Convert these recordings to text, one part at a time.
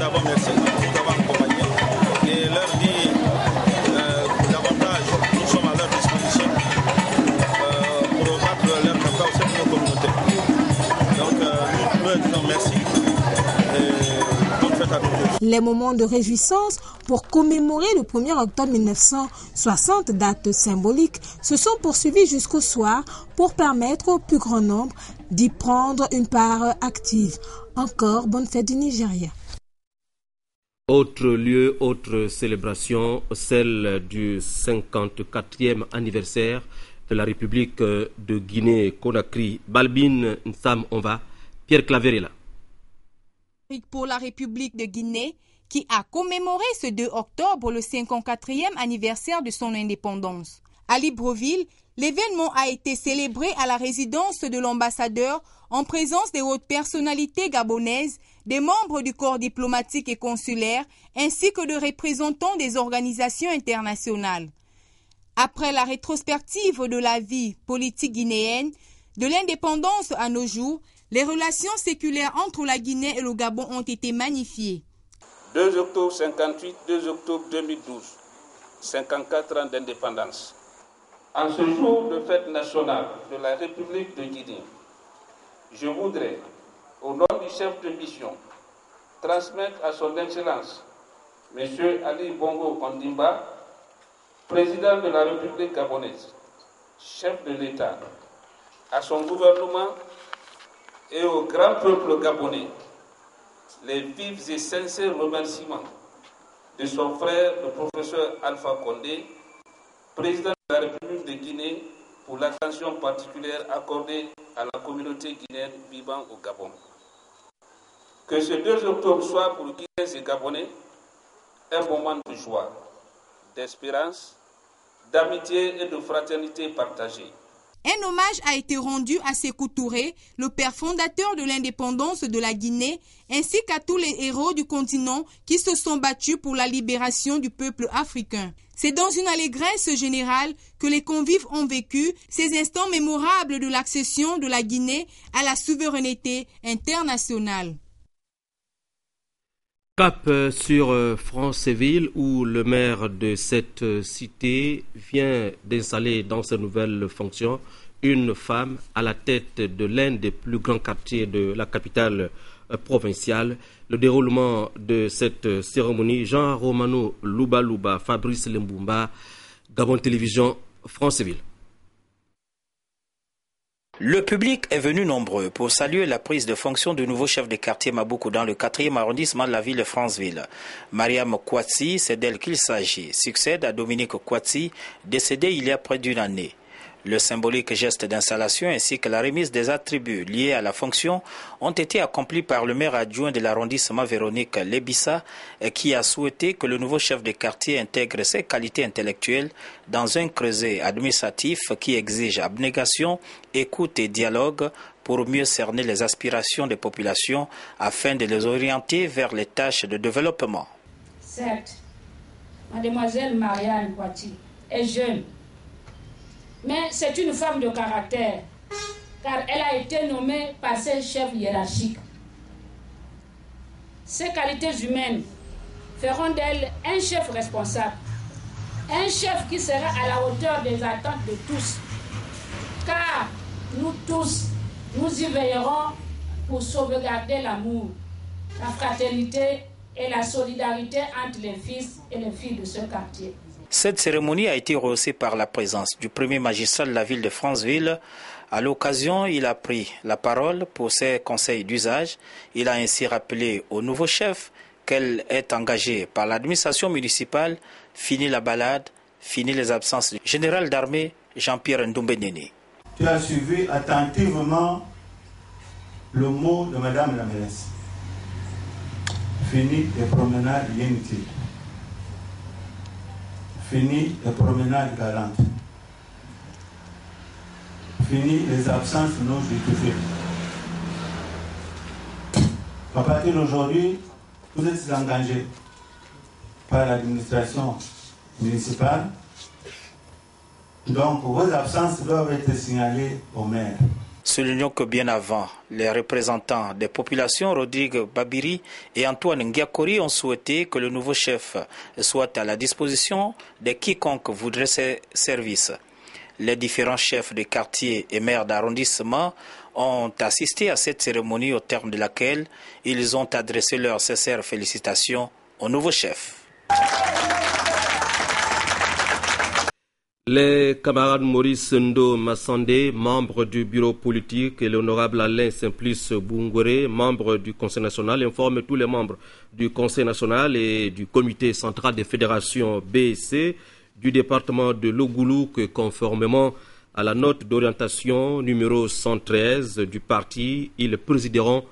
d'abord merci de nous avoir accompagnés et leur dire davantage, nous sommes à leur disposition pour battre leur campagne au sein de nos communautés. Donc nous disons merci et bonne fête à nous tous. Les moments de réjouissance pour commémorer le 1er octobre 1960, date symbolique, se sont poursuivis jusqu'au soir pour permettre au plus grand nombre d'y prendre une part active. Encore bonne fête du Nigeria. Autre lieu, autre célébration, celle du 54e anniversaire de la République de Guinée-Conakry. Balbine Nsam Onva, Pierre Claverella. Pour la République de Guinée, qui a commémoré ce 2 octobre le 54e anniversaire de son indépendance. À Libreville, l'événement a été célébré à la résidence de l'ambassadeur en présence des hautes personnalités gabonaises, des membres du corps diplomatique et consulaire, ainsi que de représentants des organisations internationales. Après la rétrospective de la vie politique guinéenne, de l'indépendance à nos jours, les relations séculaires entre la Guinée et le Gabon ont été magnifiées. 2 octobre 58, 2 octobre 2012, 54 ans d'indépendance. En ce jour de fête nationale de la République de Guinée, je voudrais, au nom du chef de mission, transmettre à son Excellence, M. Ali Bongo Ondimba, président de la République gabonaise, chef de l'État, à son gouvernement et au grand peuple gabonais, les vifs et sincères remerciements de son frère, le professeur Alpha Condé, président de la République de Guinée, pour l'attention particulière accordée à la communauté guinéenne vivant au Gabon. Que ce 2 octobre soit pour les Guinéens et Gabonais un moment de joie, d'espérance, d'amitié et de fraternité partagée. Un hommage a été rendu à Sékou Touré, le père fondateur de l'indépendance de la Guinée, ainsi qu'à tous les héros du continent qui se sont battus pour la libération du peuple africain. C'est dans une allégresse générale que les convives ont vécu ces instants mémorables de l'accession de la Guinée à la souveraineté internationale. Cap sur Franceville, où le maire de cette cité vient d'installer dans ses nouvelles fonctions une femme à la tête de l'un des plus grands quartiers de la capitale provinciale. Le déroulement de cette cérémonie, Jean Romano Louba, Fabrice Lembumba, Gabon Télévision, Franceville. Le public est venu nombreux pour saluer la prise de fonction du nouveau chef de quartier Maboukou dans le 4e arrondissement de la ville de Franceville. Mariam Kouatsi, c'est d'elle qu'il s'agit, succède à Dominique Kouatsi, décédé il y a près d'une année. Le symbolique geste d'installation ainsi que la remise des attributs liés à la fonction ont été accomplis par le maire adjoint de l'arrondissement Véronique Lebissa, qui a souhaité que le nouveau chef de quartier intègre ses qualités intellectuelles dans un creuset administratif qui exige abnégation, écoute et dialogue pour mieux cerner les aspirations des populations afin de les orienter vers les tâches de développement. Certes, mademoiselle Marianne Kouatsi est jeune, mais c'est une femme de caractère, car elle a été nommée par ses chefs hiérarchiques. Ses qualités humaines feront d'elle un chef responsable, un chef qui sera à la hauteur des attentes de tous, car nous tous, nous y veillerons pour sauvegarder l'amour, la fraternité et la solidarité entre les fils et les filles de ce quartier. Cette cérémonie a été rehaussée par la présence du premier magistrat de la ville de Franceville. À l'occasion, il a pris la parole pour ses conseils d'usage. Il a ainsi rappelé au nouveau chef qu'elle est engagée par l'administration municipale. Fini la balade, fini les absences. Général d'armée Jean-Pierre Ndoumbenene. Tu as suivi attentivement le mot de Madame la mairesse. Fini les promenades inutiles. Fini les promenades galantes. Fini les absences non justifiées. À partir d'aujourd'hui, vous êtes engagés par l'administration municipale. Donc, vos absences doivent être signalées au maire. Soulignons que bien avant, les représentants des populations, Rodrigue Babiri et Antoine Ngiakori, ont souhaité que le nouveau chef soit à la disposition de quiconque voudrait ses services. Les différents chefs de quartier et maires d'arrondissement ont assisté à cette cérémonie au terme de laquelle ils ont adressé leurs sincères félicitations au nouveau chef. Les camarades Maurice Ndo Massandé, membre du bureau politique, et l'honorable Alain Simplice Boungoré, membre du Conseil national, informent tous les membres du Conseil national et du comité central des fédérations B et C du département de Logoulouk que conformément à la note d'orientation numéro 113 du parti, ils présideront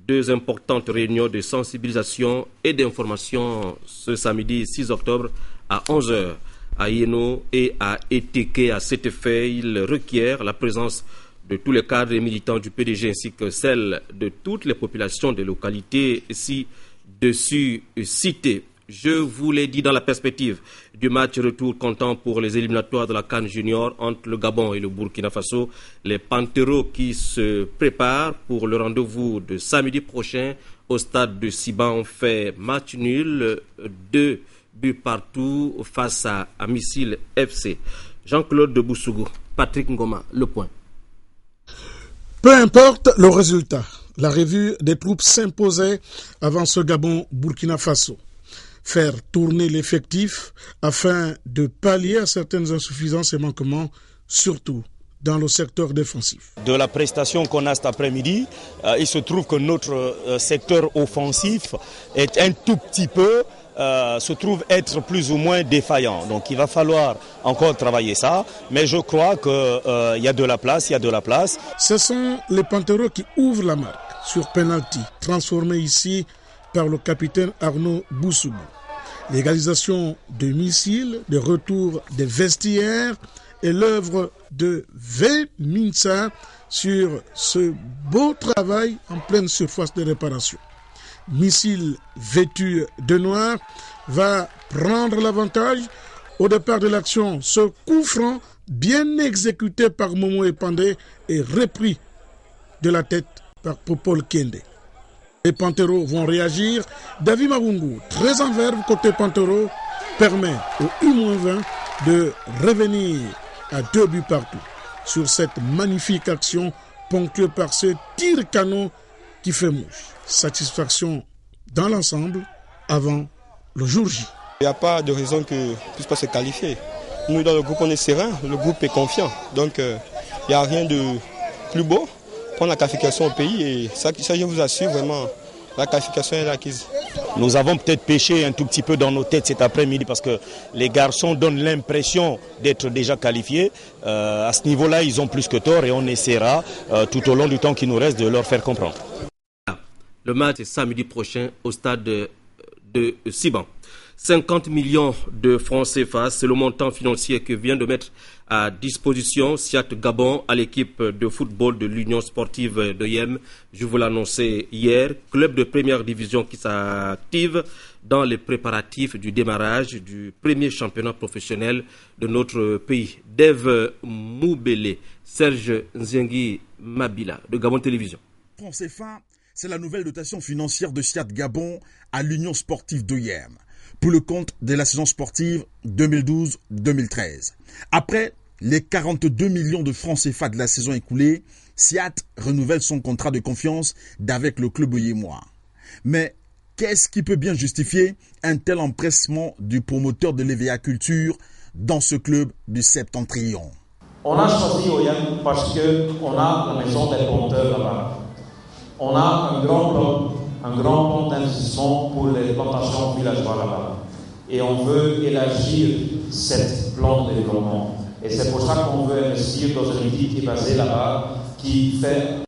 2 importantes réunions de sensibilisation et d'information ce samedi 6 octobre à 11h. À Yeno et à Eteke. À cet effet, il requiert la présence de tous les cadres et militants du PDG ainsi que celle de toutes les populations des localités ci-dessus citées. Je vous l'ai dit dans la perspective du match retour comptant pour les éliminatoires de la CAN Junior entre le Gabon et le Burkina Faso, les Panteros qui se préparent pour le rendez-vous de samedi prochain au stade de Siban ont fait match nul 2 buts partout face à Missile FC. Jean-Claude de Boussougou, Patrick Ngoma, Le Point. Peu importe le résultat, la revue des troupes s'imposait avant ce Gabon-Burkina Faso. Faire tourner l'effectif afin de pallier à certaines insuffisances et manquements, surtout dans le secteur défensif. De la prestation qu'on a cet après-midi, il se trouve que notre secteur offensif est un tout petit peu se trouve être plus ou moins défaillant. Donc il va falloir encore travailler ça, mais je crois qu'il y a de la place, Ce sont les Panteros qui ouvrent la marque sur penalty, transformé ici par le capitaine Arnaud Boussougou. L'égalisation de Missile, de retour des vestiaires et l'œuvre de V. Minsa sur ce beau travail en pleine surface de réparation. Missile vêtu de noir va prendre l'avantage au départ de l'action. Ce coup franc bien exécuté par Momo Epandé est repris de la tête par Popol Kende. Les Panteros vont réagir. David Mabungu, très en verve côté Panteros, permet au U-20 de revenir à 2 buts partout sur cette magnifique action ponctuée par ce tir canon qui fait mouche. Satisfaction dans l'ensemble avant le jour J. Il n'y a pas de raison que ne puisse pas se qualifier. Nous, dans le groupe, on est serein, le groupe est confiant. Donc, il n'y a rien de plus beau. Prendre la qualification au pays et ça, je vous assure, vraiment, la qualification est acquise. Nous avons peut-être péché un tout petit peu dans nos têtes cet après-midi parce que les garçons donnent l'impression d'être déjà qualifiés. À ce niveau-là, ils ont plus que tort et on essaiera tout au long du temps qui nous reste de leur faire comprendre. Le match est samedi prochain au stade de Siban. 50 millions de francs CFA, c'est le montant financier que vient de mettre à disposition Siat Gabon à l'équipe de football de l'Union sportive de Yem. Je vous l'annonçais hier, club de première division qui s'active dans les préparatifs du démarrage du premier championnat professionnel de notre pays. Dave Moubele, Serge Nzengi Mabila de Gabon Télévision. Francs CFA, c'est la nouvelle dotation financière de Siat Gabon à l'Union sportive de Yem pour le compte de la saison sportive 2012-2013. Après les 42 millions de francs CFA de la saison écoulée, Siat renouvelle son contrat de confiance d'avec le club yémois. Mais qu'est-ce qui peut bien justifier un tel empressement du promoteur de l'EVA Culture dans ce club du Septentrion? On a choisi Oyem parce qu'on a la maison des promoteurs là-bas. On a un grand plan d'investissement pour les plantations villageoises là-bas. Et on veut élargir cette plan de développement. Et c'est pour ça qu'on veut investir dans une équipe qui est basée là-bas, qui fait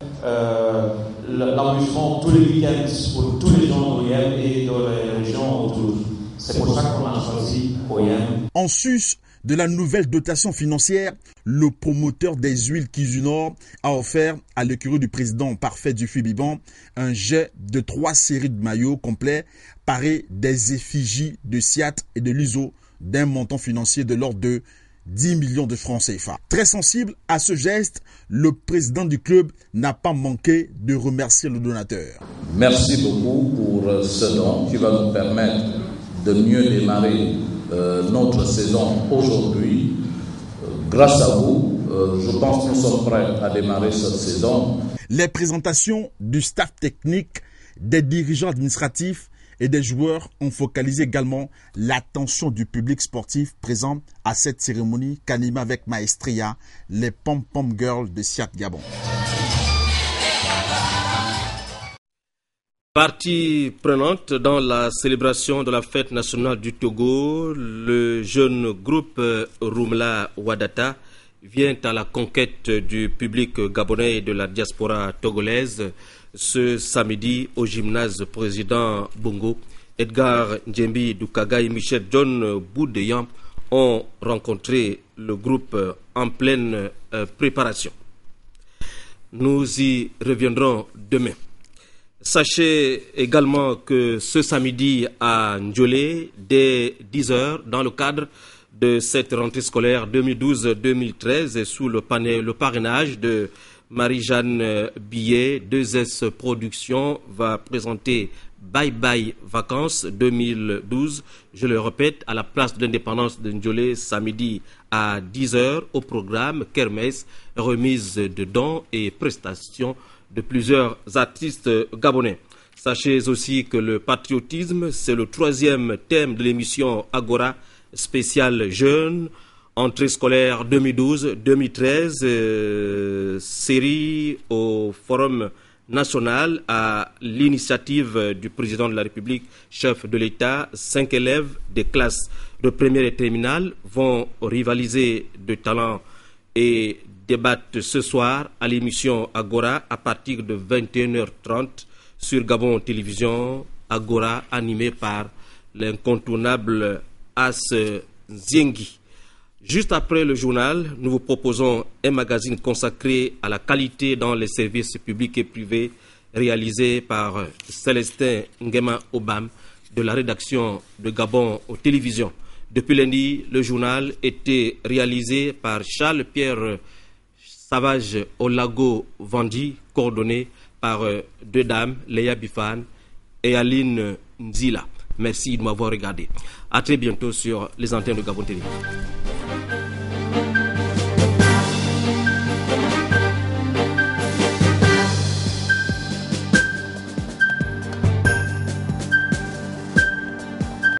l'amusement tous les week-ends pour tous les gens d'Oyem et dans les régions autour. C'est pour ça qu'on a choisi Oyem. En sus de la nouvelle dotation financière, le promoteur des huiles Kizunor a offert à l'écurie du président Parfait du Fibiban un jet de 3 séries de maillots complets parés des effigies de Siat et de l'ISO d'un montant financier de l'ordre de 10 millions de francs CFA. Très sensible à ce geste, le président du club n'a pas manqué de remercier le donateur. Merci beaucoup pour ce don qui va nous permettre de mieux démarrer notre saison aujourd'hui. Grâce à vous, je pense que nous sommes prêts à démarrer cette saison. Les présentations du staff technique, des dirigeants administratifs et des joueurs ont focalisé également l'attention du public sportif présent à cette cérémonie qu'animent avec maestria les Pom Pom Girls de Siat Gabon. Partie prenante dans la célébration de la fête nationale du Togo, le jeune groupe Rumla Wadata vient à la conquête du public gabonais et de la diaspora togolaise. Ce samedi, au gymnase président Bongo, Edgar Ndjembi Doukaga et Michel John Boudeyam ont rencontré le groupe en pleine préparation. Nous y reviendrons demain. Sachez également que ce samedi à Ndjolé, dès 10h, dans le cadre de cette rentrée scolaire 2012-2013, sous le parrainage de Marie-Jeanne Billet, 2S Productions va présenter Bye Bye Vacances 2012. Je le répète, à la place d'indépendance de Ndjolé, samedi à 10h, au programme Kermès, remise de dons et prestations de plusieurs artistes gabonais. Sachez aussi que le patriotisme, c'est le 3e thème de l'émission Agora spéciale Jeunes. Entrée scolaire 2012-2013, série au Forum national à l'initiative du président de la République, chef de l'État. 5 élèves des classes de première et terminale vont rivaliser de talent et débattent ce soir à l'émission Agora à partir de 21h30 sur Gabon Télévision. Agora animé par l'incontournable As Ziengi. Juste après le journal, nous vous proposons un magazine consacré à la qualité dans les services publics et privés, réalisé par Célestin Nguema Obam de la rédaction de Gabon aux télévisions. Depuis lundi, le journal était réalisé par Charles-Pierre Savage Olago Vandi, coordonné par deux dames, Léa Bifan et Aline Nzila. Merci de m'avoir regardé. À très bientôt sur les antennes de Gabon Télévision.